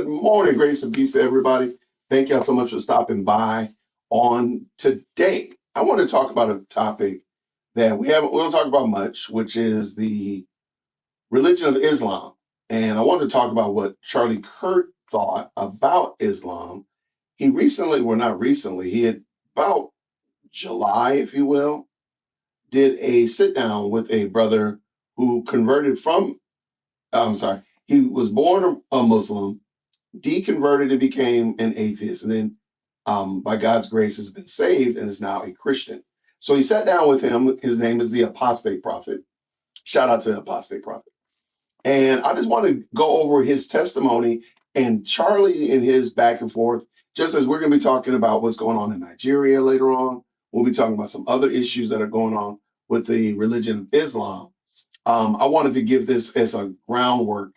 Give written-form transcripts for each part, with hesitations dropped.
morning, grace and peace to everybody. Thank y'all so much for stopping by on today. I want to talk about a topic that we don't talk about much, which is the religion of Islam. And I want to talk about what Charlie Kirk thought about Islam. He recently, well, not recently, he had about July, if you will, did a sit down with a brother who converted from, I'm sorry, he was born a Muslim, deconverted and became an atheist, and then by God's grace has been saved and is now a Christian. So he sat down with him. His name is the Apostate Prophet. Shout out to the Apostate Prophet. And I just want to go over his testimony and Charlie and his back and forth, just as we're going to be talking about what's going on in Nigeria later on. We'll be talking about some other issues that are going on with the religion of Islam. I wanted to give this as a groundwork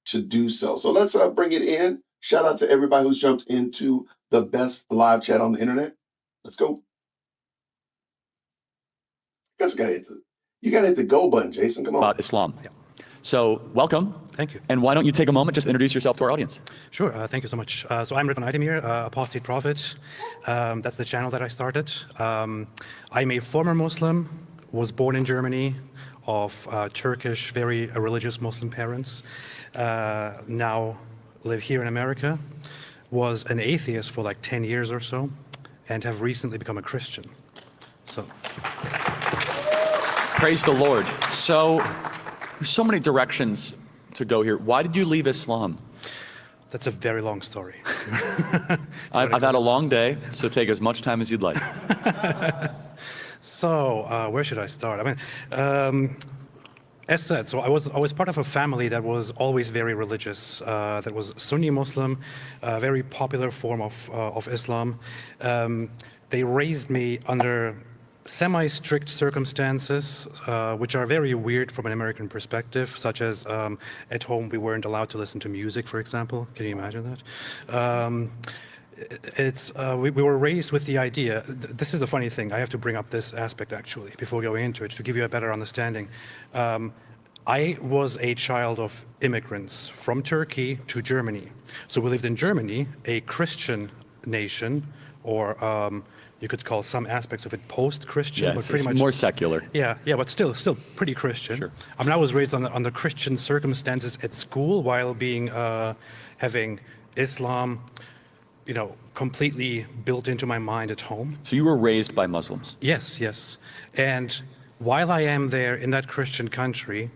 to do so. So let's bring it in. Shout out to everybody who's jumped into the best live chat on the internet. Let's go. You got to hit the go button, Jason. Come on. About Islam. Yeah. So welcome. Thank you. And why don't you take a moment, just introduce yourself to our audience. Sure, thank you so much. So I'm Rıdvan Aydemir, Apostate Prophet. That's the channel that I started. I'm a former Muslim, was born in Germany, of Turkish, very religious Muslim parents. Now live here in America. Was an atheist for like 10 years or so, and have recently become a Christian. So. Praise the Lord. So, there's so many directions to go here. Why did you leave Islam? That's a very long story. I've had a long day, so take as much time as you'd like. So, where should I start? I mean, as said, so I was part of a family that was always very religious. That was Sunni Muslim, a very popular form of Islam. They raised me under semi-strict circumstances, which are very weird from an American perspective, such as at home we weren't allowed to listen to music, for example. Can you imagine that? We were raised with the idea, this is the funny thing, I have to bring up this aspect actually before going into it to give you a better understanding. I was a child of immigrants from Turkey to Germany. So we lived in Germany, a Christian nation, or you could call some aspects of it post-Christian, yeah, but pretty much more secular. Yeah, but still pretty Christian. Sure. I mean, I was raised under Christian circumstances at school while being having Islam, completely built into my mind at home. So you were raised by Muslims? Yes. And while I am there in that Christian country,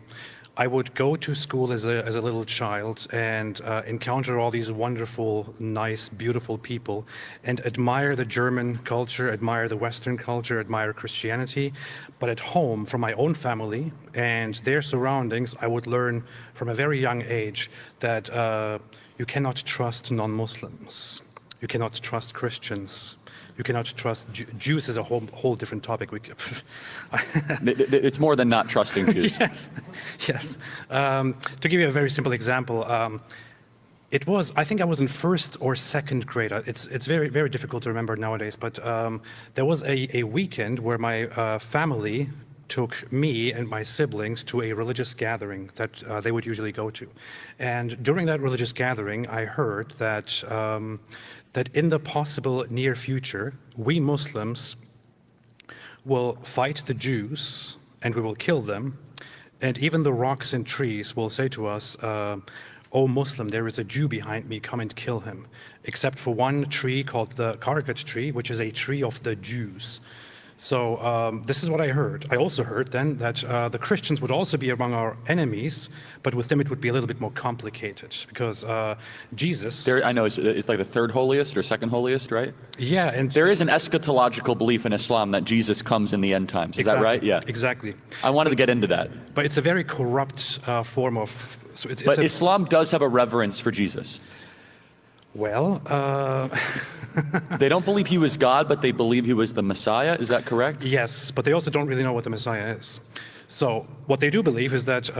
I would go to school as a little child and encounter all these wonderful, nice, beautiful people and admire the German culture, admire the Western culture, admire Christianity. But at home, from my own family and their surroundings, I would learn from a very young age that you cannot trust non-Muslims. You cannot trust Christians. You cannot trust Jews is a whole different topic. It's more than not trusting Jews. Yes. To give you a very simple example, I think I was in first or second grade. It's very, very difficult to remember nowadays, but there was a weekend where my family took me and my siblings to a religious gathering that they would usually go to. And during that religious gathering, I heard that that in the possible near future, we Muslims will fight the Jews and we will kill them. And even the rocks and trees will say to us, "Oh Muslim, there is a Jew behind me, come and kill him." Except for one tree called the Kargat tree, which is a tree of the Jews. So this is what I heard. I also heard then that the Christians would also be among our enemies, but with them it would be a little bit more complicated because Jesus... I know it's like the third holiest or second holiest, right? Yeah. And there is an eschatological belief in Islam that Jesus comes in the end times. Is that right? Yeah. Exactly. I wanted to get into that. But it's a very corrupt form of... But Islam does have a reverence for Jesus. Well, they don't believe he was God, but they believe he was the Messiah. Is that correct? Yes, but they also don't really know what the Messiah is. So what they do believe is that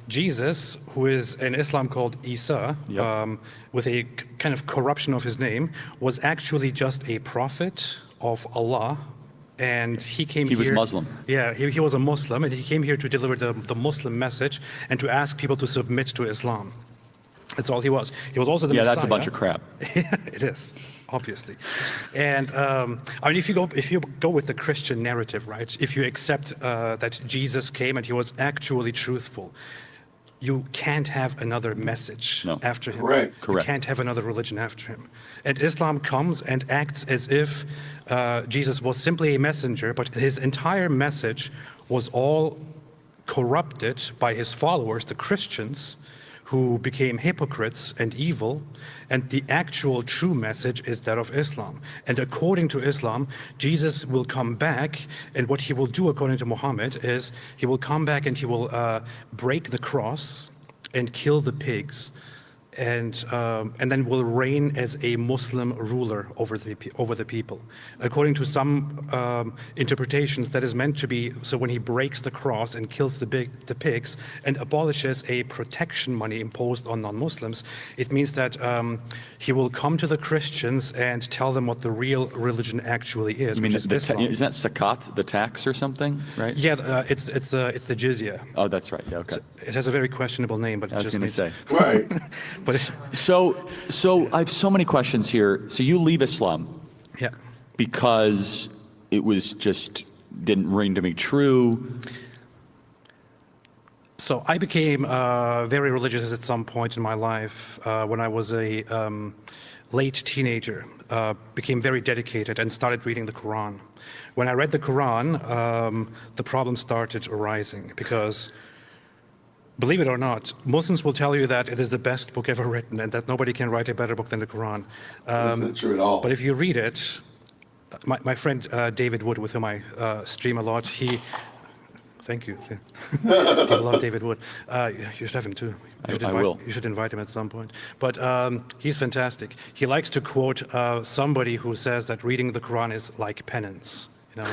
Jesus, who is in Islam called Isa, with a kind of corruption of his name, was actually just a prophet of Allah. And he was Muslim. Yeah, he was a Muslim, and he came here to deliver the Muslim message and to ask people to submit to Islam. That's all he was. He was also the Yeah, Messiah. that's a bunch of crap. It is, obviously. And I mean, if you go with the Christian narrative, right? If you accept that Jesus came and he was actually truthful, you can't have another message after him. Correct. You can't have another religion after him. And Islam comes and acts as if Jesus was simply a messenger, but his entire message was all corrupted by his followers, the Christians, who became hypocrites and evil, and the actual true message is that of Islam. And according to Islam, Jesus will come back, and what he will do according to Muhammad is he will come back and he will break the cross and kill the pigs, and then will reign as a Muslim ruler over the people. According to some interpretations, that is meant to be, so when he breaks the cross and kills the pigs and abolishes a protection money imposed on non-Muslims, it means that he will come to the Christians and tell them what the real religion actually is, I mean, which is Islam. isn't that zakat, the tax or something, right? Yeah, it's the jizya. Oh, that's right. Yeah, okay. It has a very questionable name, but I was just going to say. Right. But So I have so many questions here. So you leave Islam yeah. because it was just didn't ring to me true. So I became very religious at some point in my life when I was a late teenager. Became very dedicated and started reading the Quran. When I read the Quran, the problem started arising because, believe it or not, Muslims will tell you that it is the best book ever written and that nobody can write a better book than the Quran. That's not true at all. But if you read it, my friend David Wood, with whom I stream a lot, thank you. People love David Wood. You should have him too. I will. You should invite him at some point. But he's fantastic. He likes to quote somebody who says that reading the Quran is like penance. You know?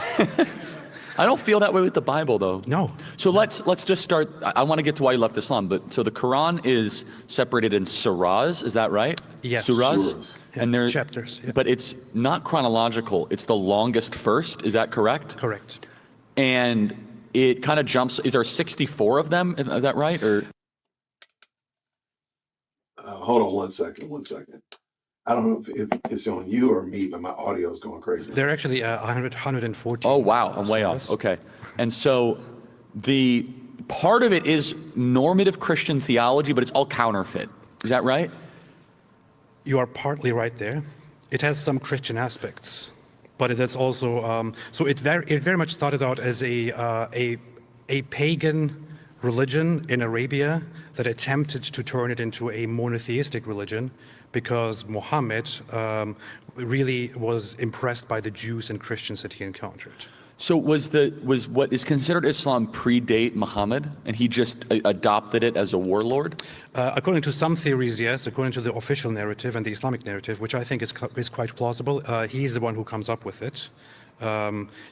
I don't feel that way with the Bible, though. No. So let's just start. I want to get to why you left Islam, but so the Quran is separated in surahs, is that right? Yes. Surahs. And there Chapters, yeah. But it's not chronological. It's the longest first. Is that correct? Correct. And it kind of jumps. Is there 64 of them? Is that right? Or Hold on 1 second. 1 second. I don't know if it's on you or me, but my audio is going crazy. There are actually 140. oh wow, I'm way off. Okay, and so the part of it is normative Christian theology, but it's all counterfeit. Is that right? You are partly right there. It has some Christian aspects, but it is also so it very much started out as a pagan religion in Arabia that attempted to turn it into a monotheistic religion because Muhammad really was impressed by the Jews and Christians that he encountered. So was what is considered Islam predate Muhammad, and he just adopted it as a warlord? According to some theories, yes. According to the official narrative and the Islamic narrative, which I think is quite plausible, he's the one who comes up with it.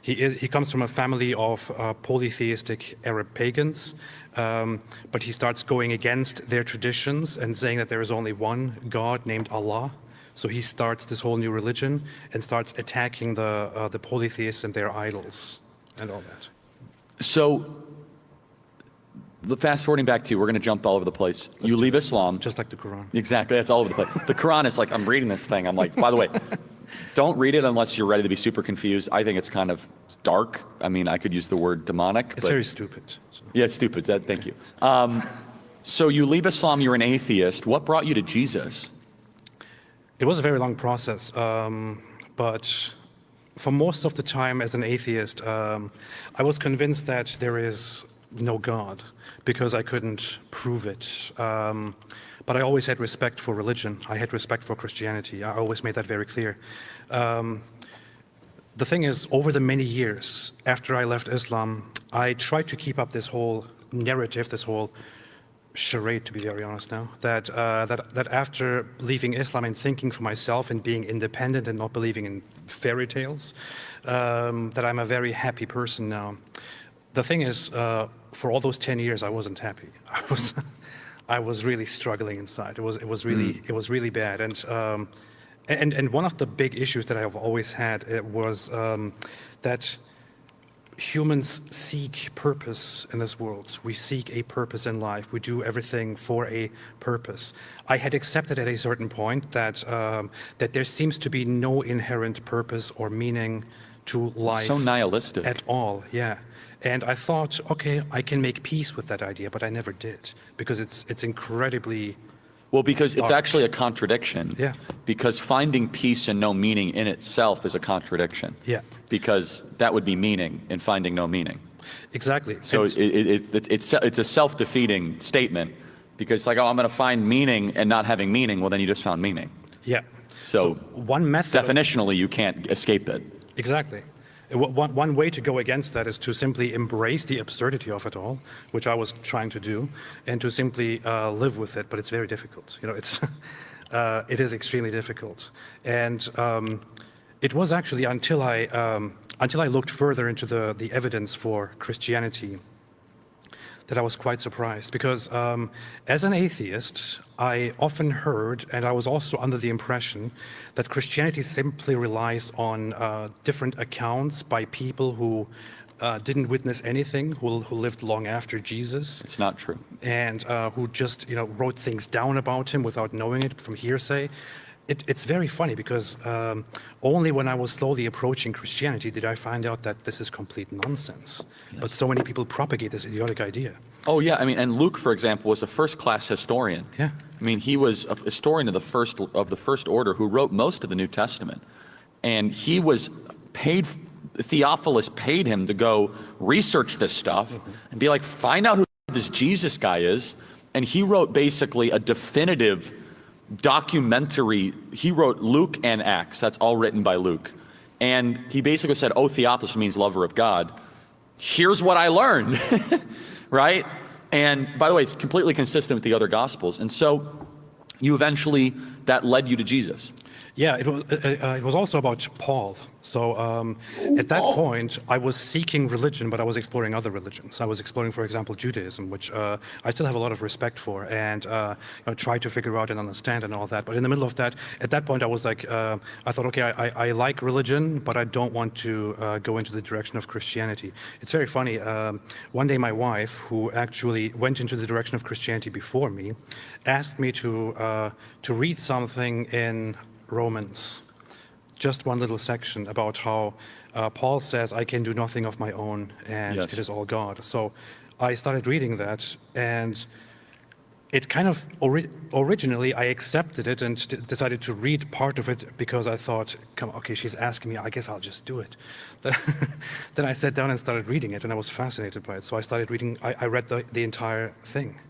He comes from a family of polytheistic Arab pagans, but he starts going against their traditions and saying that there is only one God named Allah. So he starts this whole new religion and starts attacking the polytheists and their idols and all that. So, fast forwarding back to you, we're going to jump all over the place. You leave Islam. Just like the Quran. Exactly, that's all over the place. The Quran is like, I'm reading this thing. I'm like, by the way, don't read it unless you're ready to be super confused. I think it's kind of dark. I mean, I could use the word demonic. It's very stupid. So. Yeah, it's stupid. Thank you. So you leave Islam, you're an atheist. What brought you to Jesus? It was a very long process, but for most of the time as an atheist, I was convinced that there is no God because I couldn't prove it. But I always had respect for religion. I had respect for Christianity. I always made that very clear. The thing is, over the many years after I left Islam, I tried to keep up this whole narrative, this whole charade, to be very honest now, that after leaving Islam and thinking for myself and being independent and not believing in fairy tales, that I'm a very happy person now. The thing is, for all those 10 years, I wasn't happy. I was really struggling inside. It was really bad. And one of the big issues that I've always had was that humans seek purpose in this world. We seek a purpose in life. We do everything for a purpose. I had accepted at a certain point that that there seems to be no inherent purpose or meaning to life. So nihilistic. At all, yeah. And I thought, okay, I can make peace with that idea, but I never did, because it's incredibly. Well, because it's dark. actually a contradiction. Yeah. Because finding peace and no meaning in itself is a contradiction. Yeah. Because that would be meaning and finding no meaning. Exactly. So And- it's a self-defeating statement, because like, oh, I'm going to find meaning and not having meaning. Well, then you just found meaning. yeah. So one method. definitionally, you can't escape it. Exactly. One way to go against that is to simply embrace the absurdity of it all, which I was trying to do, and to simply live with it. But it's very difficult. You know, it is extremely difficult. And it was actually until I looked further into the evidence for Christianity that I was quite surprised, because as an atheist, I often heard, and I was also under the impression, that Christianity simply relies on different accounts by people who didn't witness anything, who lived long after Jesus, It's not true. and who just wrote things down about him without knowing it from hearsay. It's very funny, because only when I was slowly approaching Christianity did I find out that this is complete nonsense. But so many people propagate this idiotic idea. Oh yeah, I mean, and Luke, for example, was a first-class historian. Yeah. I mean, he was a historian of the first order who wrote most of the New Testament, and he was paid. Theophilus paid him to go research this stuff and be like, find out who this Jesus guy is, and he wrote basically a definitive documentary. He wrote Luke and Acts. That's all written by Luke, and he basically said, "Oh, Theophilus means lover of God. Here's what I learned." Right? And by the way, it's completely consistent with the other Gospels. And so you eventually, that led you to Jesus. Yeah, it was also about Paul. So at that point, I was seeking religion, but I was exploring other religions. I was exploring, for example, Judaism, which I still have a lot of respect for, and try to figure out and understand and all that. But in the middle of that, at that point, I was like, I thought, okay, I like religion, but I don't want to go into the direction of Christianity. It's very funny. One day, my wife, who actually went into the direction of Christianity before me, asked me to read something in Romans, just one little section about how Paul says, I can do nothing of my own, and Yes. it is all God. So I started reading that, and it kind of, originally I accepted it and decided to read part of it because I thought, come on, okay, she's asking me, I guess I'll just do it. Then I sat down and started reading it, and I was fascinated by it. So I started reading, I read the entire thing,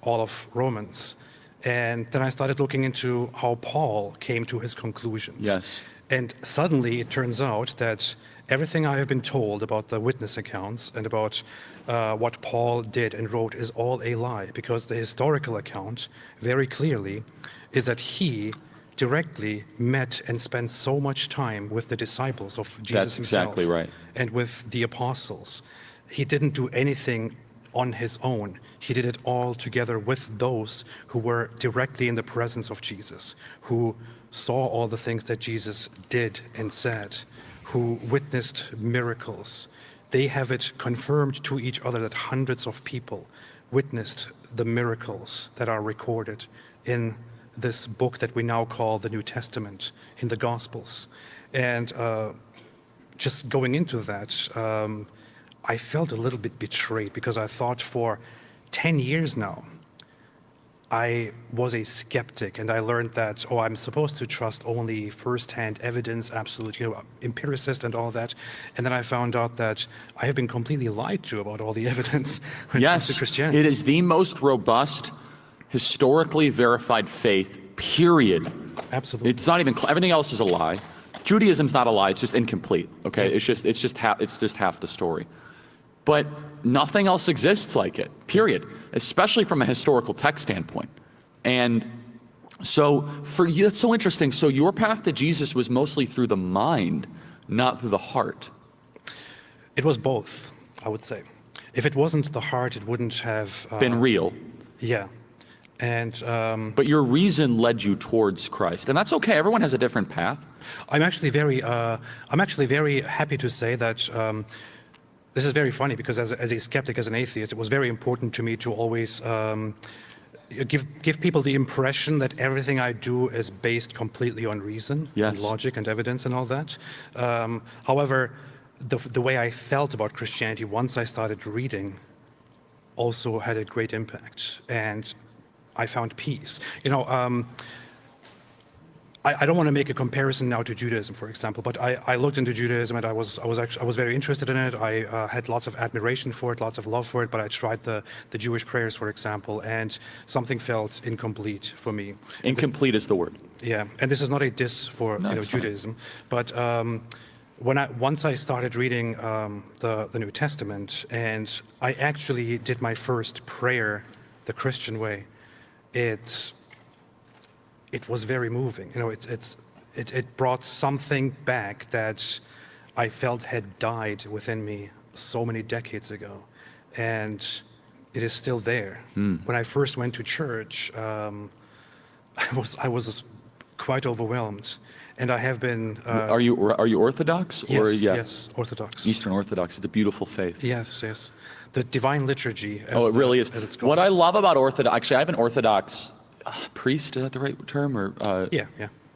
all of Romans. And then I started looking into how Paul came to his conclusions. Yes. And suddenly it turns out that everything I have been told about the witness accounts and about what Paul did and wrote is all a lie, because the historical account very clearly is that he directly met and spent so much time with the disciples of Jesus That's himself. exactly right. And with the apostles. He didn't do anything on his own. He did it all together with those who were directly in the presence of Jesus, who saw all the things that Jesus did and said, who witnessed miracles. They have it confirmed to each other that hundreds of people witnessed the miracles that are recorded in this book that we now call the New Testament, in the Gospels. And just going into that, I felt a little bit betrayed, because I thought for 10 years now, I was a skeptic, and I learned that, oh, I'm supposed to trust only first-hand evidence, absolute, empiricist and all that. And then I found out that I have been completely lied to about all the evidence when it comes to Yes, Christianity. it is the most robust, historically verified faith, period. Absolutely. It's not even, everything else is a lie. Judaism's not a lie, it's just incomplete, okay? Yeah. It's just half the story. But nothing else exists like it, period, especially from a historical text standpoint. And so for you, it's so interesting. So your path to Jesus was mostly through the mind, not through the heart. It was both, I would say. If it wasn't the heart, it wouldn't have Been real. Yeah. And But your reason led you towards Christ. And that's okay, everyone has a different path. I'm actually very happy to say that This is very funny because as a skeptic, as an atheist, it was very important to me to always give people the impression that everything I do is based completely on reason and Yes. logic and evidence and all that. However, the way I felt about Christianity once I started reading also had a great impact, and I found peace. You know, I don't want to make a comparison now to Judaism, for example, but I looked into Judaism and I was very interested in it. I had lots of admiration for it, lots of love for it, but I tried the Jewish prayers, for example, and something felt incomplete for me. Incomplete is the word. Yeah, and this is not a diss for No, it's fine. Judaism, but once I started reading the New Testament, and I actually did my first prayer the Christian way, it was very moving. You know, it brought something back that I felt had died within me so many decades ago, and it is still there. When I first went to church, I was quite overwhelmed, and I have been. Are you Orthodox? Or, Yes, yeah, yes, Orthodox. Eastern Orthodox. It's a beautiful faith. Yes, yes. The divine liturgy. Oh, it really is. As it's called. What I love about Orthodox, actually, I have an Orthodox priest, is that the right term? Or, Yeah.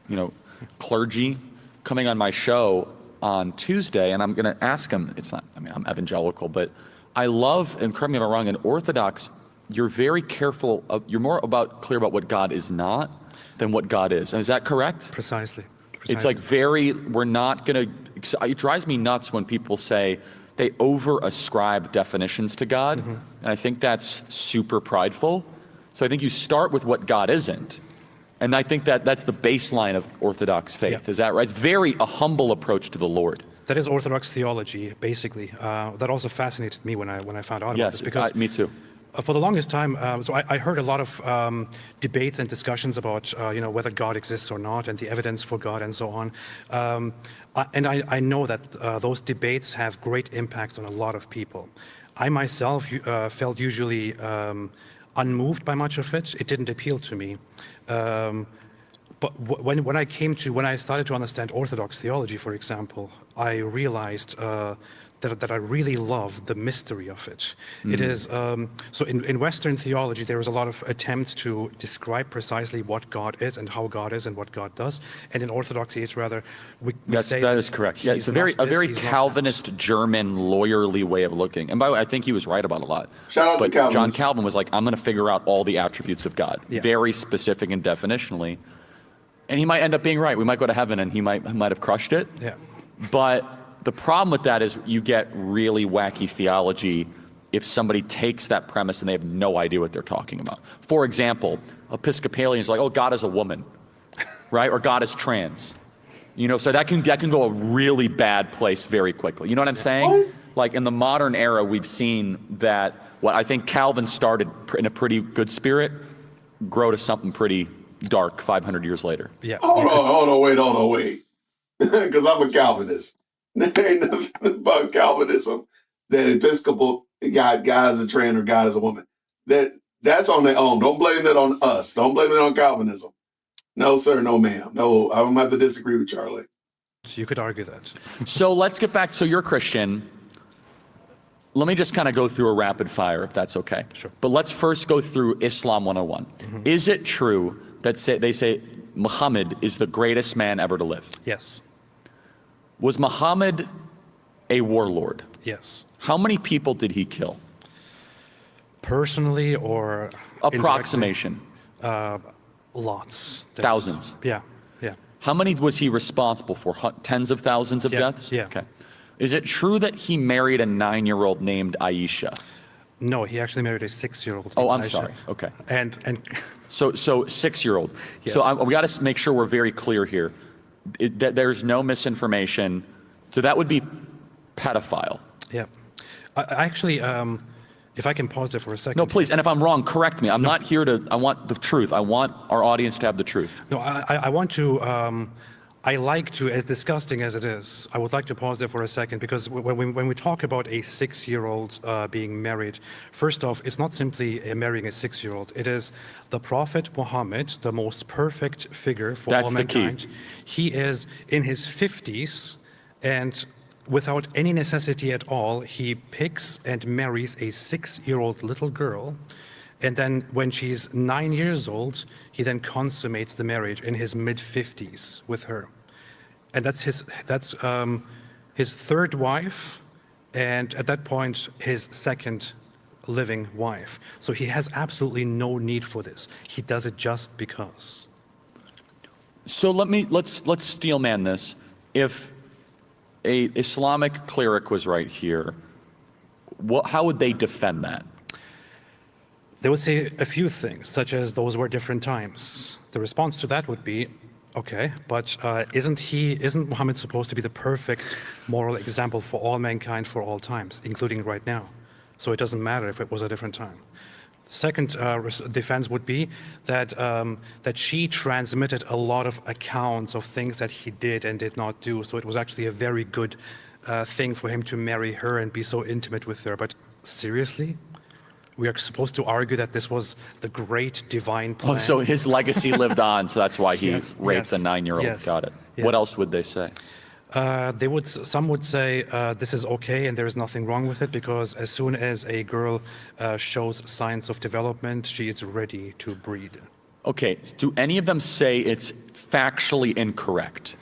you know, clergy coming on my show on Tuesday, and I'm going to ask him, I'm evangelical, but I love, and correct me if I'm wrong, in Orthodox, you're very careful, you're more clear about what God is not than what God is. And is that correct? Precisely. It's like we're not going to, it drives me nuts when people say they over-ascribe definitions to God, and I think that's super prideful. So I think you start with what God isn't. And I think that's the baseline of Orthodox faith. Yeah. Is that right? It's a humble approach to the Lord. That is Orthodox theology, basically. That also fascinated me when I found out about this. Because me too. for the longest time, so I heard a lot of debates and discussions about whether God exists or not, and the evidence for God and so on. And I know that those debates have great impact on a lot of people. I myself felt usually unmoved by much of it. It didn't appeal to me. But when I started to understand Orthodox theology, for example, I realized that I really love the mystery of it. It is, so in Western theology, there is a lot of attempts to describe precisely what God is and how God is and what God does. And in Orthodoxy, it's rather, that is correct. Yeah, it's a very Calvinist, German, lawyerly way of looking. And by the way, I think he was right about a lot. Shout out to Calvin. John Calvin was like, I'm going to figure out all the attributes of God, very specific and definitionally. And he might end up being right. We might go to heaven and he might have crushed it. Yeah. But the problem with that is you get really wacky theology if somebody takes that premise and they have no idea what they're talking about. For example, Episcopalians are like, oh, God is a woman, right? Or God is trans. So that can go a really bad place very quickly. You know what I'm saying? Like in the modern era, we've seen that what I think Calvin started in a pretty good spirit grow to something pretty dark 500 years later. Yeah. Hold on, wait. Because I'm a Calvinist. There ain't nothing about Calvinism that Episcopal God is a trans or God is a woman. That's on their own. Don't blame that on us. Don't blame it on Calvinism. No, sir, no, ma'am. No, I'm going to have to disagree with Charlie. You could argue that. So let's get back. So you're a Christian. Let me just kind of go through a rapid fire, if that's okay. Sure. But let's first go through Islam 101. Is it true that they say Muhammad is the greatest man ever to live? Yes. Was Muhammad a warlord? Yes. How many people did he kill? Personally or approximation? Lots. Thousands. Yeah. How many was he responsible for? Tens of thousands of deaths? Yeah. Okay. Is it true that he married a 9-year-old named Aisha? No, he actually married a 6-year-old. Oh, I'm Aisha. sorry. Okay. And so 6-year-old. Yes. So we got to make sure we're very clear here. That there's no misinformation. So that would be pedophile. Yeah. I actually, if I can pause there for a second. No, please. And if I'm wrong, correct me. I'm not here to, I want the truth. I want our audience to have the truth. No, I want to, I like to, as disgusting as it is, I would like to pause there for a second, because when we talk about a 6-year-old being married, first off, it's not simply marrying a 6-year-old. It is the Prophet Muhammad, the most perfect figure for all mankind. That's the key. He is in his 50s, and without any necessity at all, he picks and marries a 6-year-old little girl. And then when she's 9 years old, he then consummates the marriage in his mid-50s with her. And that's his third wife, and at that point, his second living wife. So he has absolutely no need for this. He does it just because. So let's steelman this. If a Islamic cleric was right here, how would they defend that? They would say a few things, such as those were different times. The response to that would be, okay, but isn't Muhammad supposed to be the perfect moral example for all mankind for all times, including right now? So it doesn't matter if it was a different time. The second defense would be that she transmitted a lot of accounts of things that he did and did not do. So it was actually a very good thing for him to marry her and be so intimate with her. But seriously? We are supposed to argue that this was the great divine plan. Oh, so his legacy lived on, so that's why he raped a 9-year-old. Yes, Got it. yes. What else would they say? Some would say this is okay and there is nothing wrong with it, because as soon as a girl shows signs of development, she is ready to breed. Okay, do any of them say it's factually incorrect?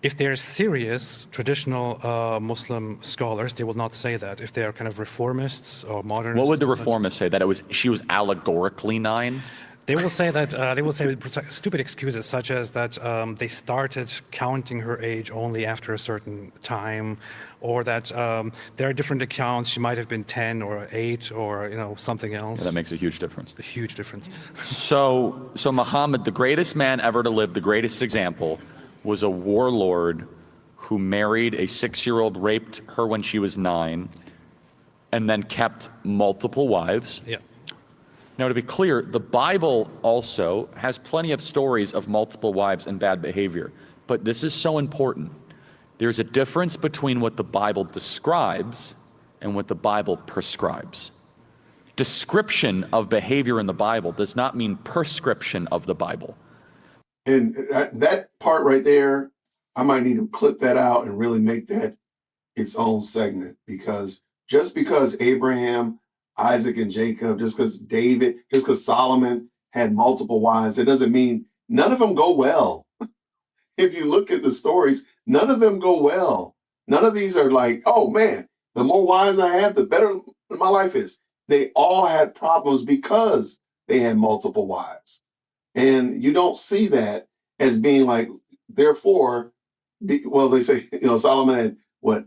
If they're serious, traditional Muslim scholars, they will not say that. If they are kind of reformists or modernists. What would the reformists say? That she was allegorically 9? They will say that stupid excuses, such as that they started counting her age only after a certain time, or that there are different accounts. She might have been 10 or 8 or something else. Yeah, that makes a huge difference. A huge difference. So Muhammad, the greatest man ever to live, the greatest example, was a warlord who married a 6-year-old, raped her when she was 9, and then kept multiple wives. Yeah. Now, to be clear, the Bible also has plenty of stories of multiple wives and bad behavior. But this is so important. There's a difference between what the Bible describes and what the Bible prescribes. Description of behavior in the Bible does not mean prescription of the Bible. And that part right there, I might need to clip that out and really make that its own segment, because just because Abraham, Isaac, and Jacob, just because David, just because Solomon had multiple wives, it doesn't mean none of them go well. If you look at the stories, none of them go well. None of these are like, oh man, the more wives I have, the better my life is. They all had problems because they had multiple wives. And you don't see that as being like, therefore, they say, Solomon had what,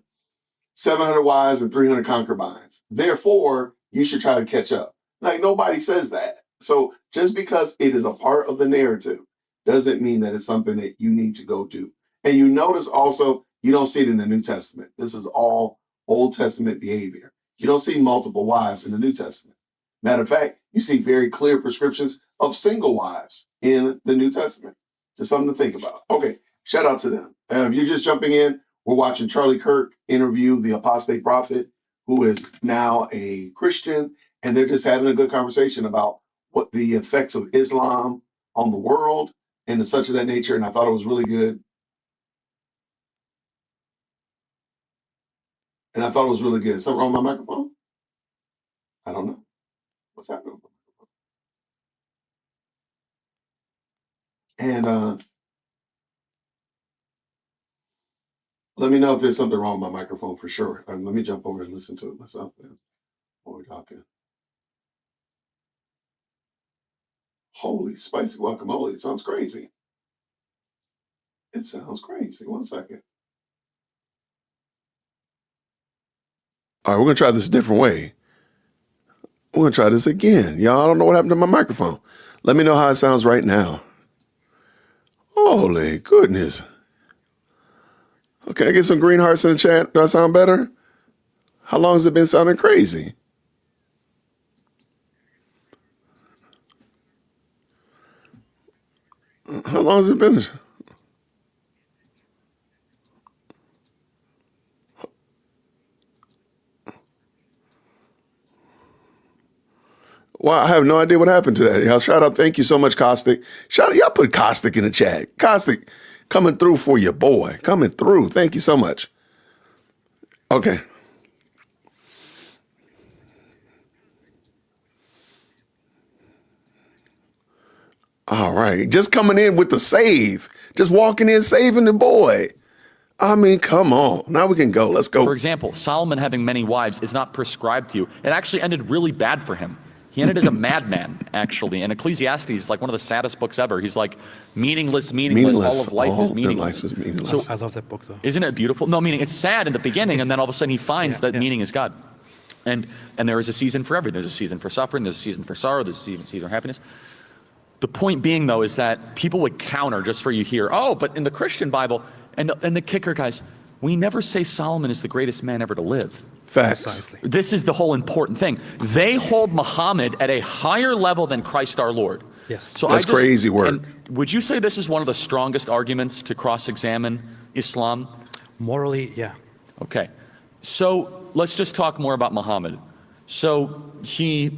700 wives and 300 concubines. Therefore, you should try to catch up. Like, nobody says that. So just because it is a part of the narrative doesn't mean that it's something that you need to go do. And you notice also, you don't see it in the New Testament. This is all Old Testament behavior. You don't see multiple wives in the New Testament. Matter of fact, you see very clear prescriptions of single wives in the New Testament. Just something to think about. Okay, shout out to them. If you're just jumping in, we're watching Charlie Kirk interview the apostate prophet, who is now a Christian, and they're just having a good conversation about what the effects of Islam on the world and such of that nature. And I thought it was really good. Something wrong with my microphone? I don't know. What's happening? And let me know if there's something wrong with my microphone for sure. Let me jump over and listen to it myself then while we're talking. Holy spicy guacamole. It sounds crazy. One second. All right, we're going to try this a different way. We're going to try this again. Y'all, I don't know what happened to my microphone. Let me know how it sounds right now. Holy goodness. Okay, I get some green hearts in the chat. Do I sound better? How long has it been sounding crazy? How long has it been? Wow, I have no idea what happened to that. Y'all shout out. Thank you so much, Caustic. Shout out. Y'all put Caustic in the chat. Caustic coming through for your boy. Coming through. Thank you so much. Okay. All right. Just coming in with the save. Just walking in, saving the boy. I mean, come on. Now we can go. Let's go. For example, Solomon having many wives is not prescribed to you. It actually ended really bad for him. He ended as a madman, actually. And Ecclesiastes is like one of the saddest books ever. He's like, meaningless. All of life is meaningless. I love that book, though. Isn't it beautiful? No, meaning it's sad in the beginning, and then all of a sudden he finds that meaning is God. And there is a season for everything. There's a season for suffering. There's a season for sorrow. There's a season for happiness. The point being, though, is that people would counter just for you here. Oh, but in the Christian Bible, and the kicker, guys, we never say Solomon is the greatest man ever to live. Facts. Precisely. This is the whole important thing. They hold Muhammad at a higher level than Christ our Lord. Yes. So That's crazy work. And would you say this is one of the strongest arguments to cross-examine Islam? Morally, yeah. Okay. So let's just talk more about Muhammad. So they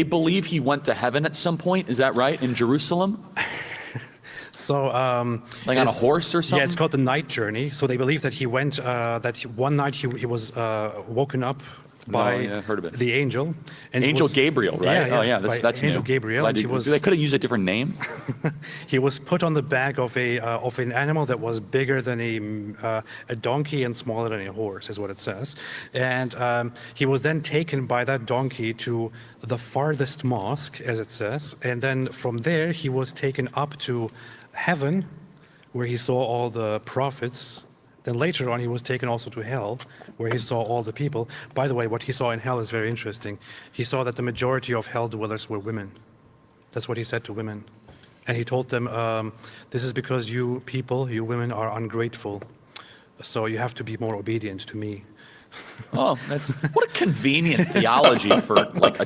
believe he went to heaven at some point, is that right, in Jerusalem? So, like on a horse or something? Yeah, it's called the night journey. So they believe that he went, one night he was woken up by heard of it. the angel. And Angel Gabriel, right? Yeah, Oh yeah, that's Angel new. Gabriel. And They could have used a different name. he was put on the back of an animal that was bigger than a donkey and smaller than a horse, is what it says. And he was then taken by that donkey to the farthest mosque, as it says. And then from there, he was taken up to heaven, where he saw all the prophets. Then later on, he was taken also to hell, where he saw all the people. By the way, what he saw in hell is very interesting. He saw that the majority of hell dwellers were women. That's what he said to women. And he told them, this is because you people, you women, are ungrateful. So you have to be more obedient to me. Oh, what a convenient theology for like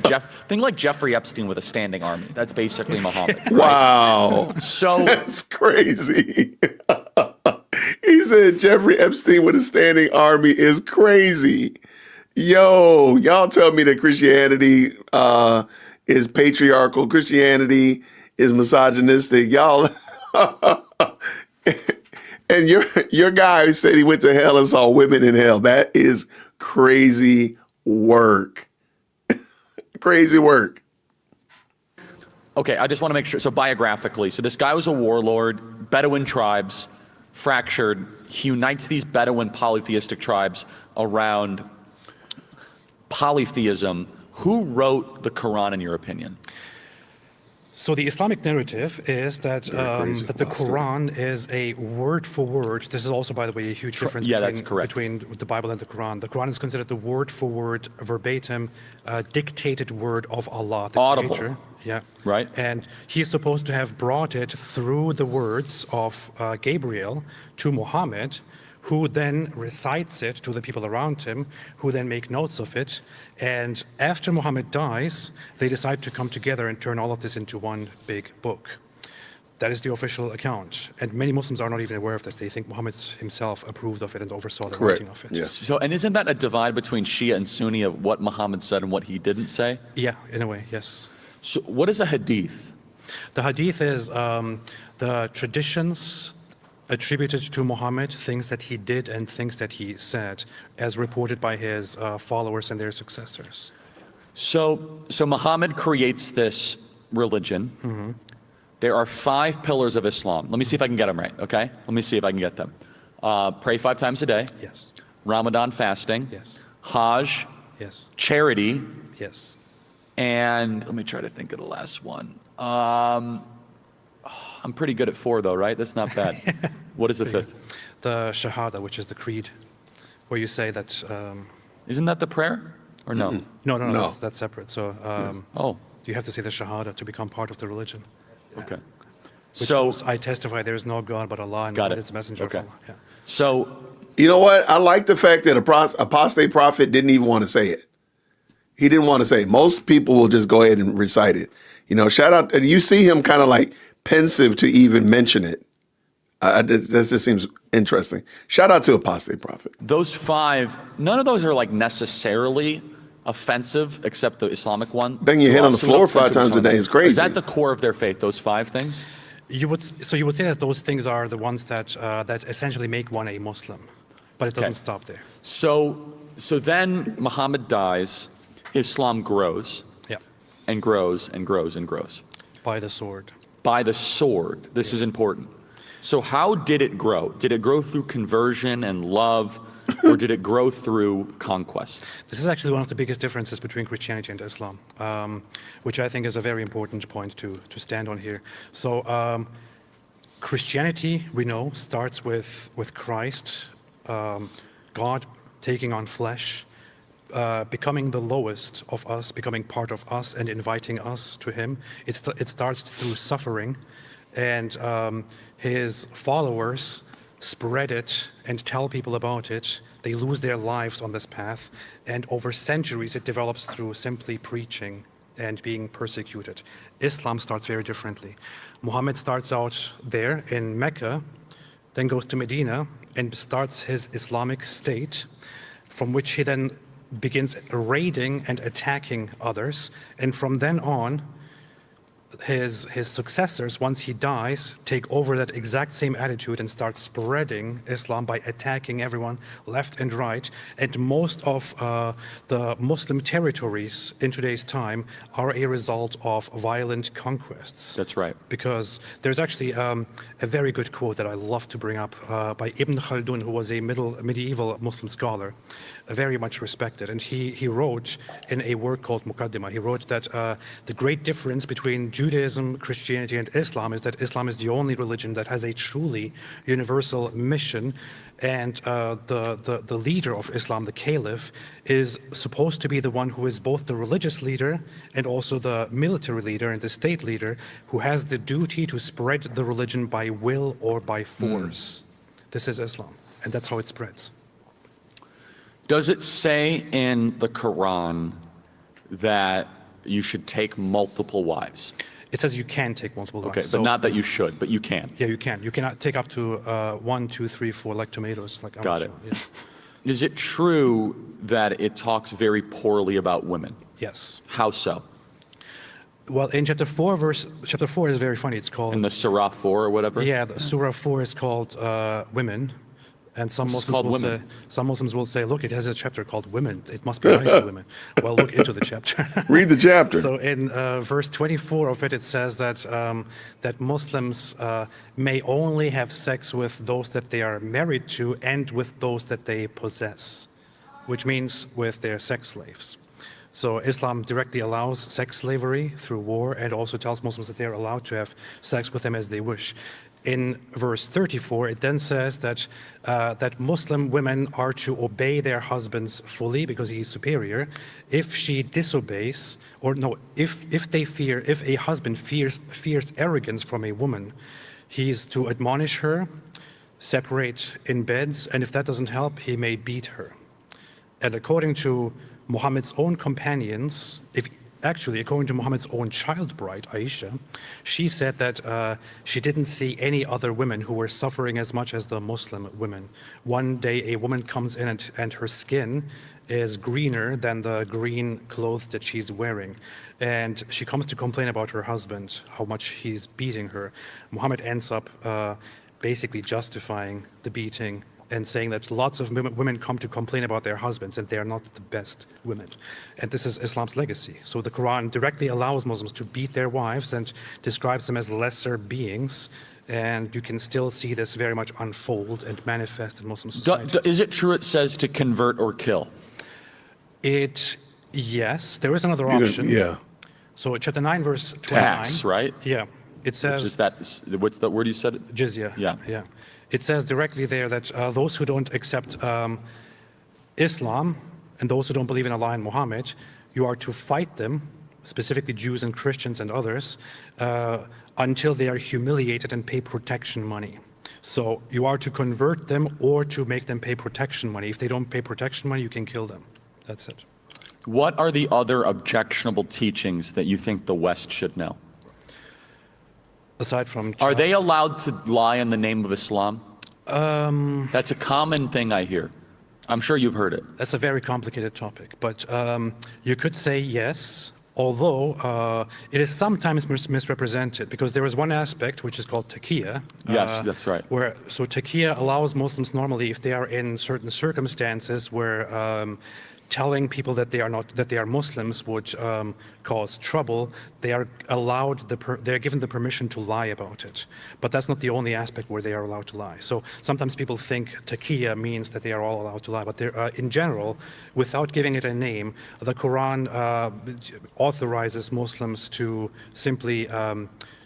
thing like Jeffrey Epstein with a standing army. That's basically Muhammad. Right? Wow. So that's crazy. He said Jeffrey Epstein with a standing army is crazy. Yo, y'all tell me that Christianity is patriarchal. Christianity is misogynistic. Y'all. And your guy who said he went to hell and saw women in hell, that is crazy work. Crazy work. Okay, I just want to make sure. So biographically, so this guy was a warlord, Bedouin tribes, fractured. He unites these Bedouin polytheistic tribes around polytheism. Who wrote the Quran, in your opinion? So the Islamic narrative is that the Quran is a word for word. This is also, by the way, a huge difference between the Bible and the Quran. The Quran is considered the word for word, verbatim, dictated word of Allah, the Audible. Creator. Yeah. Right. And he's supposed to have brought it through the words of Gabriel to Muhammad, who then recites it to the people around him, who then make notes of it. And after Muhammad dies, they decide to come together and turn all of this into one big book. That is the official account. And many Muslims are not even aware of this. They think Muhammad himself approved of it and oversaw the writing of it. Yes. So, and isn't that a divide between Shia and Sunni of what Muhammad said and what he didn't say? Yeah, in a way, yes. So what is a hadith? The hadith is the traditions attributed to Muhammad, things that he did and things that he said, as reported by his followers and their successors. So Muhammad creates this religion. Mm-hmm. There are 5 pillars of Islam. Let me see if I can get them right, okay? Let me see if I can get them. Pray 5 times a day. Yes. Ramadan fasting. Yes. Hajj. Yes. Charity. Yes. And let me try to think of the last one. I'm pretty good at 4 though, right? That's not bad. What is the 5th? The Shahada, which is the creed, where you say that... Isn't that the prayer? Or no? Mm-hmm. No. That's separate. So Oh. You have to say the Shahada to become part of the religion. Okay. Which So means, I testify there is no God but Allah, and God is the messenger of Allah. Yeah. So you know what? I like the fact that apostate prophet didn't even want to say it. He didn't want to say it. Most people will just go ahead and recite it. You know, shout out. You see him kind of like pensive to even mention it. That just seems interesting. Shout out to apostate prophet. those 5, none of those are like necessarily offensive, except the Islamic one. Bang your head on the floor 5 times a day is crazy. Is that the core of their faith, those 5 things? You would say that those things are the ones that that essentially make one a Muslim. But it doesn't Okay. stop there. So then Muhammad dies, Islam grows Yeah, and grows and grows and grows. by the sword. By the sword. This is important. So how did it grow? Did it grow through conversion and love, or did it grow through conquest? This is actually one of the biggest differences between Christianity and Islam, which I think is a very important point to stand on here. So Christianity, we know, starts with Christ, God taking on flesh, becoming the lowest of us, becoming part of us and inviting us to him. It starts through suffering, and his followers spread it and tell people about it. They lose their lives on this path, and over centuries it develops through simply preaching and being persecuted. Islam starts very differently. Muhammad starts out there in Mecca, then goes to Medina and starts his Islamic state, from which he then begins raiding and attacking others. And from then on, his successors, once he dies, take over that exact same attitude and start spreading Islam by attacking everyone left and right. And most of the Muslim territories in today's time are a result of violent conquests. That's right. Because there's actually a very good quote that I love to bring up by Ibn Khaldun, who was a medieval Muslim scholar, very much respected. And he wrote in a work called Muqaddimah, he wrote that the great difference between Judaism, Christianity, and Islam is that Islam is the only religion that has a truly universal mission. And the leader of Islam, the caliph, is supposed to be the one who is both the religious leader and also the military leader and the state leader, who has the duty to spread the religion by will or by force. This is Islam, and that's how it spreads. Does it say in the Quran that you should take multiple wives? It says you can take multiple wives. Okay, but not that you should, but you can. Yeah, you can. You cannot take up to 1, 2, 3, 4, like tomatoes. Like Got it. Yeah. Is it true that it talks very poorly about women? Yes. How so? Well, in chapter 4 is very funny. It's called... In the Surah 4 or whatever? Yeah, the Surah 4 is called Women. And some It's Muslims, called will say, women. some Muslims will say, look, it has a chapter called Women. It must be nice to women. Well, look into the chapter. Read the chapter. So in verse 24 of it, it says that that Muslims may only have sex with those that they are married to and with those that they possess, which means with their sex slaves. So Islam directly allows sex slavery through war and also tells Muslims that they are allowed to have sex with them as they wish. In verse 34, it then says that that Muslim women are to obey their husbands fully because he is superior. If she disobeys, or no, if a husband fears arrogance from a woman, he is to admonish her, separate in beds, and if that doesn't help, he may beat her. And according to Muhammad's own companions, according to Muhammad's own child bride, Aisha, she said that she didn't see any other women who were suffering as much as the Muslim women. One day a woman comes in and her skin is greener than the green clothes that she's wearing. And she comes to complain about her husband, how much he's beating her. Muhammad ends up basically justifying the beating and saying that lots of women come to complain about their husbands and they are not the best women. And this is Islam's legacy. So the Quran directly allows Muslims to beat their wives and describes them as lesser beings. And you can still see this very much unfold and manifest in Muslim society. Is it true it says to convert or kill? Yes, there is another option. Yeah. So chapter 9, verse 29. Tax, right? Yeah. It says... Is that, what's the word you said? Jizya. Yeah. Yeah. It says directly there that those who don't accept Islam and those who don't believe in Allah and Muhammad, you are to fight them, specifically Jews and Christians and others, until they are humiliated and pay protection money. So you are to convert them or to make them pay protection money. If they don't pay protection money, you can kill them. That's it. What are the other objectionable teachings that you think the West should know? Aside from... Are they allowed to lie in the name of Islam? That's a common thing I hear. I'm sure you've heard it. That's a very complicated topic, but you could say yes, although it is sometimes misrepresented, because there is one aspect which is called taqiyya. Yes, that's right. So taqiyya allows Muslims normally, if they are in certain circumstances where telling people that they are Muslims would cause trouble, they are given the permission to lie about it. But that's not the only aspect where they are allowed to lie. So sometimes people think taqiyya means that they are all allowed to lie, but in general, without giving it a name, the Quran authorizes Muslims to simply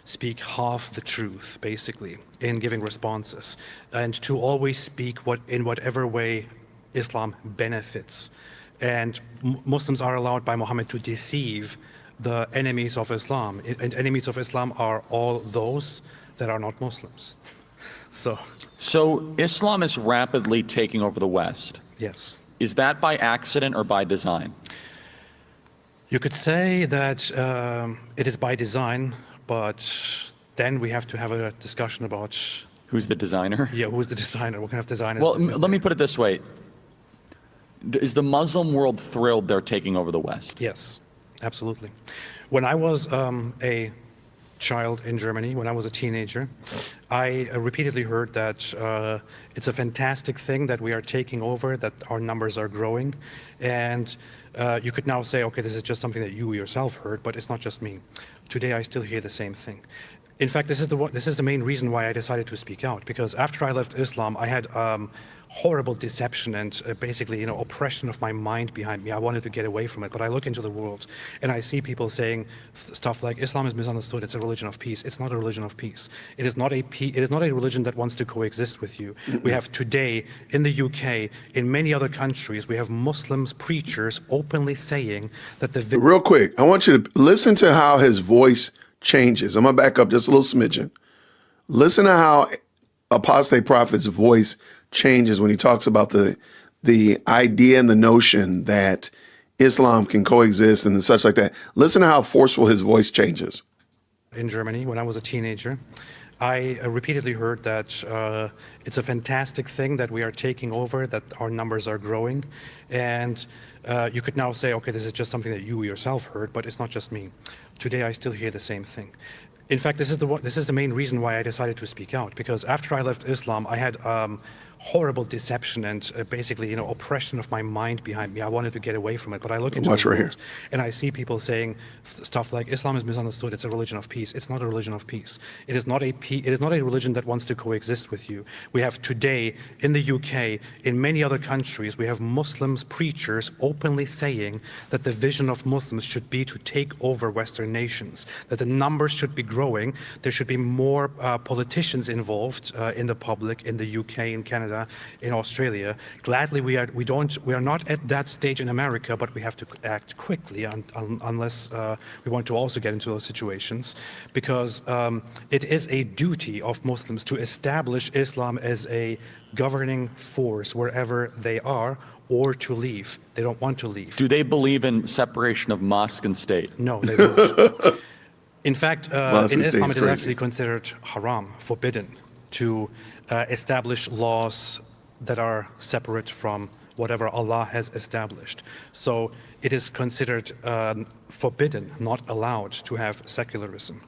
speak half the truth, basically, in giving responses, and to always speak in whatever way Islam benefits. And Muslims are allowed by Muhammad to deceive the enemies of Islam. And enemies of Islam are all those that are not Muslims. So Islam is rapidly taking over the West. Yes. Is that by accident or by design? You could say that it is by design, but then we have to have a discussion about who's the designer. Yeah, who's the designer? What kind of designer? Well, let me put it this way. Is the Muslim world thrilled they're taking over the West? Yes, absolutely. When I was a child in Germany, when I was a teenager, I repeatedly heard that it's a fantastic thing that we are taking over, that our numbers are growing. And you could now say, okay, this is just something that you yourself heard, but it's not just me. Today, I still hear the same thing. In fact, this is the main reason why I decided to speak out, because after I left Islam, I had horrible deception and basically, oppression of my mind behind me. I wanted to get away from it, but I look into the world and I see people saying stuff like Islam is misunderstood. It's a religion of peace. It's not a religion of peace. It is not a religion that wants to coexist with you. We have today in the UK, in many other countries, we have Muslims preachers openly saying that Real quick, I want you to listen to how his voice changes. I'm gonna back up just a little smidgen. Listen to how apostate prophet's voice changes when he talks about the idea and the notion that Islam can coexist and such like that. Listen to how forceful his voice changes. In Germany, when I was a teenager, I repeatedly heard that it's a fantastic thing that we are taking over, that our numbers are growing. And you could now say, okay, this is just something that you yourself heard, but it's not just me. Today, I still hear the same thing. In fact, this is the main reason why I decided to speak out, because after I left Islam, I had horrible deception and basically, oppression of my mind behind me. I wanted to get away from it, but I look into the world and I see people saying stuff like Islam is misunderstood. It's a religion of peace. It's not a religion of peace. It is not a religion that wants to coexist with you. We have today in the UK, in many other countries, we have Muslims preachers openly saying that the vision of Muslims should be to take over Western nations, that the numbers should be growing. There should be more politicians involved in the public, in the UK, in Canada, in Australia. Gladly, we are not at that stage in America, but we have to act quickly unless we want to also get into those situations, because it is a duty of Muslims to establish Islam as a governing force wherever they are, or to leave. They don't want to leave. Do they believe in separation of mosque and state? No, they don't. In fact, in Islam, it is actually considered haram, forbidden, to establish laws that are separate from whatever Allah has established. So it is considered forbidden, not allowed, to have secularism.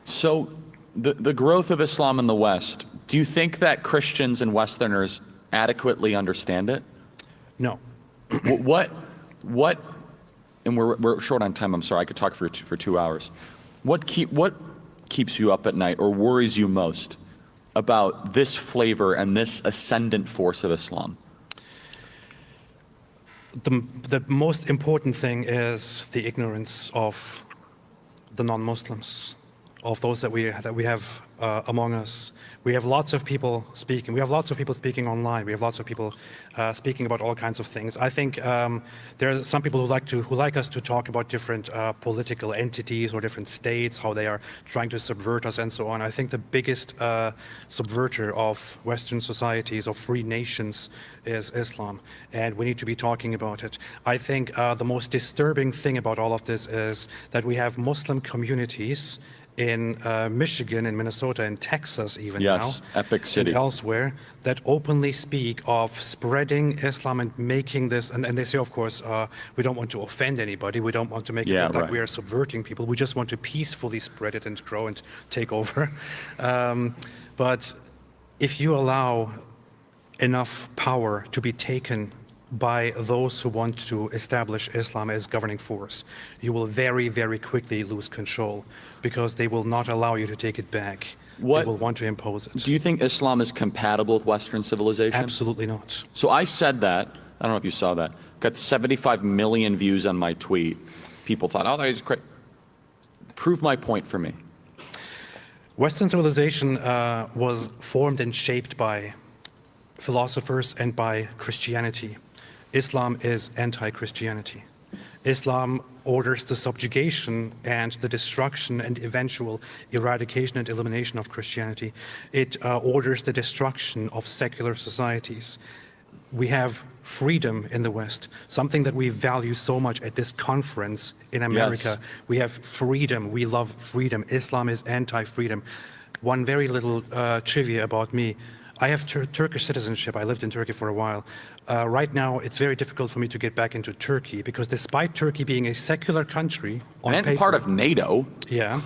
So the growth of Islam in the West, do you think that Christians and Westerners adequately understand it? No. What, and we're short on time, I'm sorry, I could talk for 2 hours. What keeps you up at night or worries you most about this flavor and this ascendant force of Islam? The most important thing is the ignorance of the non-Muslims, of those that we have among us. We have lots of people speaking. We have lots of people speaking online. We have lots of people speaking about all kinds of things. I think there are some people who like us to talk about different political entities or different states, how they are trying to subvert us and so on. I think the biggest subverter of Western societies, of free nations, is Islam, and we need to be talking about it. I think the most disturbing thing about all of this is that we have Muslim communities in Michigan, in Minnesota, in Texas even Yes, now, epic city. and elsewhere, that openly speak of spreading Islam and making this, and they say, of course, we don't want to offend anybody, we don't want to make it Yeah, look like right. we are subverting people, we just want to peacefully spread it and grow and take over. But if you allow enough power to be taken by those who want to establish Islam as governing force, you will very, very quickly lose control because they will not allow you to take it back. What- They will want to impose it. Do you think Islam is compatible with Western civilization? Absolutely not. So I said that, I don't know if you saw that, got 75 million views on my tweet. People thought, oh, that's great. Prove my point for me. Western civilization was formed and shaped by philosophers and by Christianity. Islam is anti-Christianity. Islam orders the subjugation and the destruction and eventual eradication and elimination of Christianity. It orders the destruction of secular societies. We have freedom in the West, something that we value so much at this conference in America. Yes. We have freedom. We love freedom. Islam is anti-freedom. One very little trivia about me. I have Turkish citizenship. I lived in Turkey for a while. Right now, it's very difficult for me to get back into Turkey because despite Turkey being a secular country on And paper, part of NATO. yeah,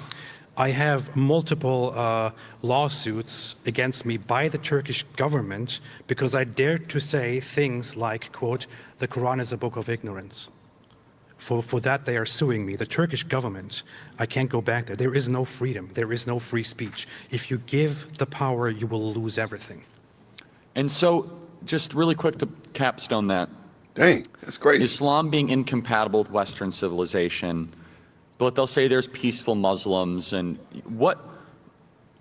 I have multiple lawsuits against me by the Turkish government because I dared to say things like, quote, the Quran is a book of ignorance. For that, they are suing me. The Turkish government, I can't go back there. There is no freedom. There is no free speech. If you give the power, you will lose everything. And so, just really quick to capstone that, Dang, that's crazy. Islam being incompatible with Western civilization, but they'll say there's peaceful Muslims, and what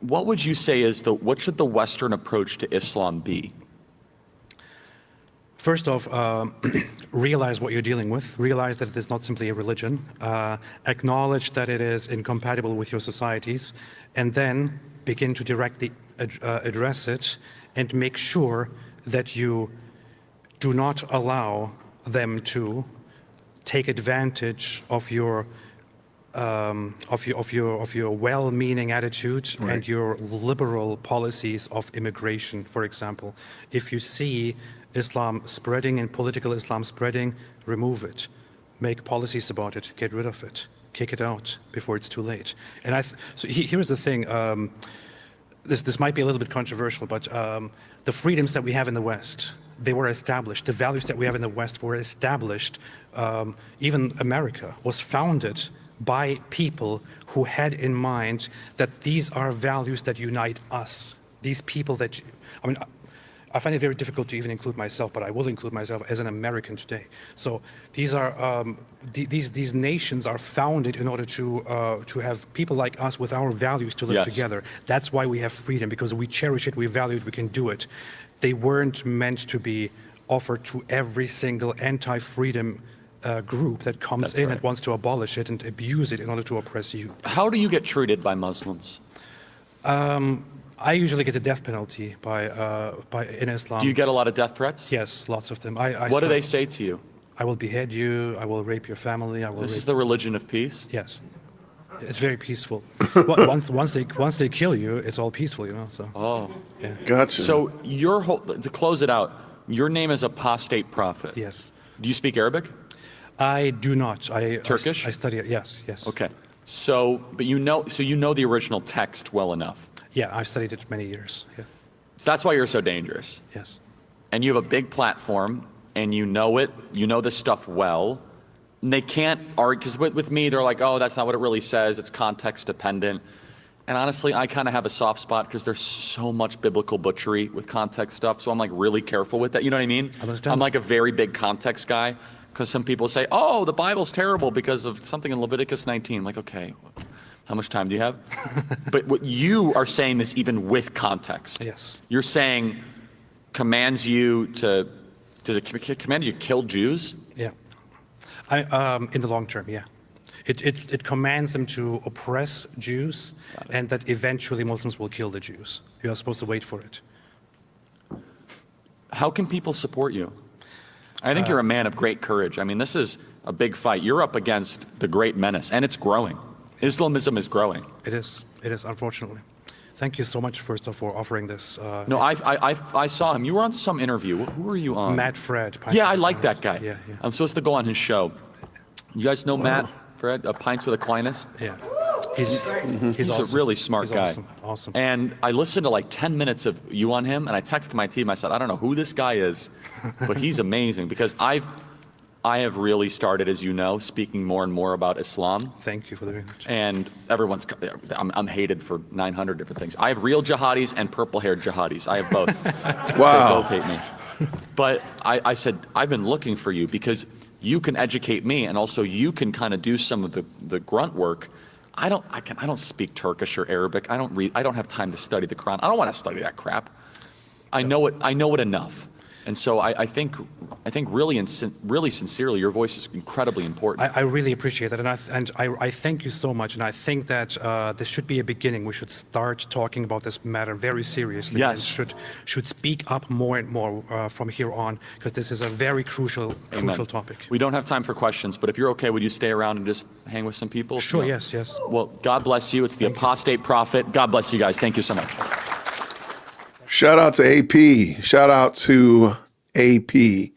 would you say is what should the Western approach to Islam be? First off, realize what you're dealing with. Realize that it is not simply a religion. Acknowledge that it is incompatible with your societies, and then begin to directly address it and make sure that you do not allow them to take advantage of your well-meaning attitude and your liberal policies of immigration, for example. If you see Islam spreading and political Islam spreading, remove it. Make policies about it. Get rid of it. Kick it out before it's too late. And so here's the thing. This might be a little bit controversial, but the freedoms that we have in the West, they were established. The values that we have in the West were established. Even America was founded by people who had in mind that these are values that unite us. These people that, I find it very difficult to even include myself, but I will include myself as an American today. So these are these nations are founded in order to have people like us with our values to live Yes. together. That's why we have freedom, because we cherish it, we value it, we can do it. They weren't meant to be offered to every single anti-freedom group that comes That's in right. and wants to abolish it and abuse it in order to oppress you. How do you get treated by Muslims? I usually get the death penalty in Islam. Do you get a lot of death threats? Yes, lots of them. What do they say to you? I will behead you. I will rape your family. I will. This rape is the religion of peace? Yes, it's very peaceful. once they kill you, it's all peaceful, So. Oh. Yeah. Gotcha. So to close it out, your name is apostate prophet. Yes. Do you speak Arabic? I do not. Turkish? I study it. Yes. Okay. So you know the original text well enough. Yeah, I've studied it many years. Yeah. So that's why you're so dangerous. Yes. And you have a big platform, and you know it. You know this stuff well. And they can't argue, because with me, they're like, oh, that's not what it really says. It's context dependent. And honestly, I kind of have a soft spot because there's so much biblical butchery with context stuff. So I'm like really careful with that. You know what I mean? Understand. I'm like a very big context guy, because some people say, oh, the Bible's terrible because of something in Leviticus 19. I'm like, okay, how much time do you have? But what you are saying this even with context. Yes. You're saying commands you to, does it command you to kill Jews? Yeah. In the long term, yeah. It commands them to oppress Jews, and that eventually Muslims will kill the Jews. You are supposed to wait for it. How can people support you? I think you're a man of great courage. I mean, this is a big fight. You're up against the great menace, and it's growing. Islamism is growing. It is, unfortunately. Thank you so much, first of all, for offering this. No, I saw him. You were on some interview. Who were you on? Matt Fred. Yeah, I like that guy. Yeah. I'm supposed to go on his show. You guys know Matt Fred, Pints with Aquinas? Yeah. He's a really smart guy. Awesome. And I listened to like 10 minutes of you on him, and I texted my team. I said, I don't know who this guy is, but he's amazing because I have really started, as you know, speaking more and more about Islam. Thank you for the message. And I'm hated for 900 different things. I have real jihadis and purple-haired jihadis. I have both. Wow. They both hate me. But I said, I've been looking for you because you can educate me, and also you can kind of do some of the grunt work. I don't speak Turkish or Arabic. I don't have time to study the Quran. I don't want to study that crap. I know it enough. And so I think really sincerely, your voice is incredibly important. I really appreciate that, and I thank you so much. And I think that this should be a beginning. We should start talking about this matter very seriously. Yes. And should speak up more and more from here on, because this is a very crucial topic. We don't have time for questions, but if you're okay, would you stay around and just hang with some people? Sure. No. Yes. Well, God bless you. It's the apostate prophet. God bless you guys. Thank you so much. Shout out to AP. Shout out to AP.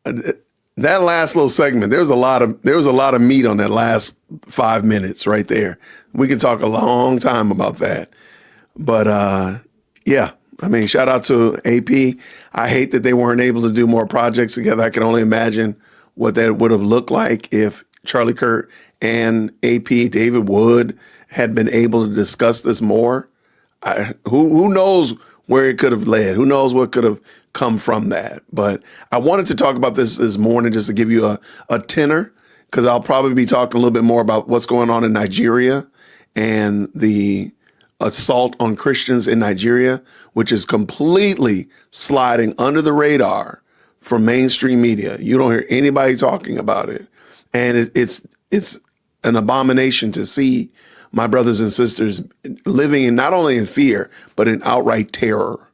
That last little segment, there was a lot of meat on that last 5 minutes right there. We can talk a long time about that. But yeah, I mean, shout out to AP. I hate that they weren't able to do more projects together. I can only imagine what that would have looked like if Charlie Kirk and AP, David Wood, had been able to discuss this more. Who knows where it could have led? Who knows what could have come from that? But I wanted to talk about this morning just to give you a tenor, because I'll probably be talking a little bit more about what's going on in Nigeria and the assault on Christians in Nigeria, which is completely sliding under the radar from mainstream media. You don't hear anybody talking about it. And it's an abomination to see my brothers and sisters living in not only in fear, but in outright terror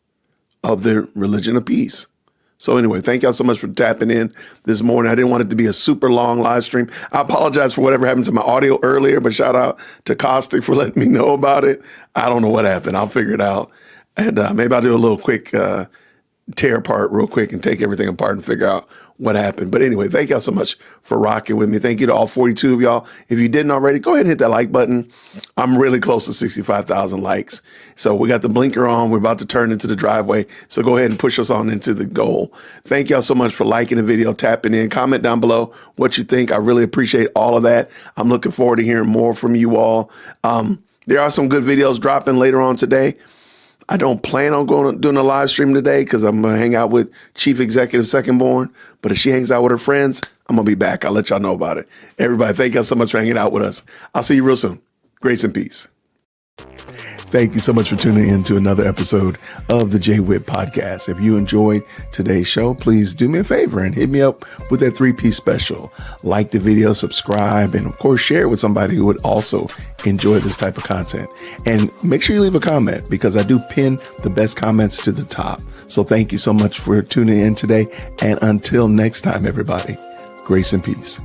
of the religion of peace. So anyway, thank y'all so much for tapping in this morning. I didn't want it to be a super long live stream. I apologize for whatever happened to my audio earlier, but shout out to Caustic for letting me know about it. I don't know what happened. I'll figure it out. And maybe I'll do a little quick tear apart real quick and take everything apart and figure out what happened. But anyway, thank y'all so much for rocking with me. Thank you to all 42 of y'all. If you didn't already, go ahead and hit that like button. I'm really close to 65,000 likes. So we got the blinker on. We're about to turn into the driveway. So go ahead and push us on into the goal. Thank y'all so much for liking the video, tapping in, comment down below what you think. I really appreciate all of that. I'm looking forward to hearing more from you all. There are some good videos dropping later on today. I don't plan on doing a live stream today because I'm going to hang out with Chief Executive Secondborn. But if she hangs out with her friends, I'm going to be back. I'll let y'all know about it. Everybody, thank y'all so much for hanging out with us. I'll see you real soon. Grace and peace. Thank you so much for tuning in to another episode of the Jay Witt Podcast. If you enjoyed today's show, please do me a favor and hit me up with that 3-piece special. Like the video, subscribe, and of course, share it with somebody who would also enjoy this type of content. And make sure you leave a comment because I do pin the best comments to the top. So thank you so much for tuning in today. And until next time, everybody, grace and peace.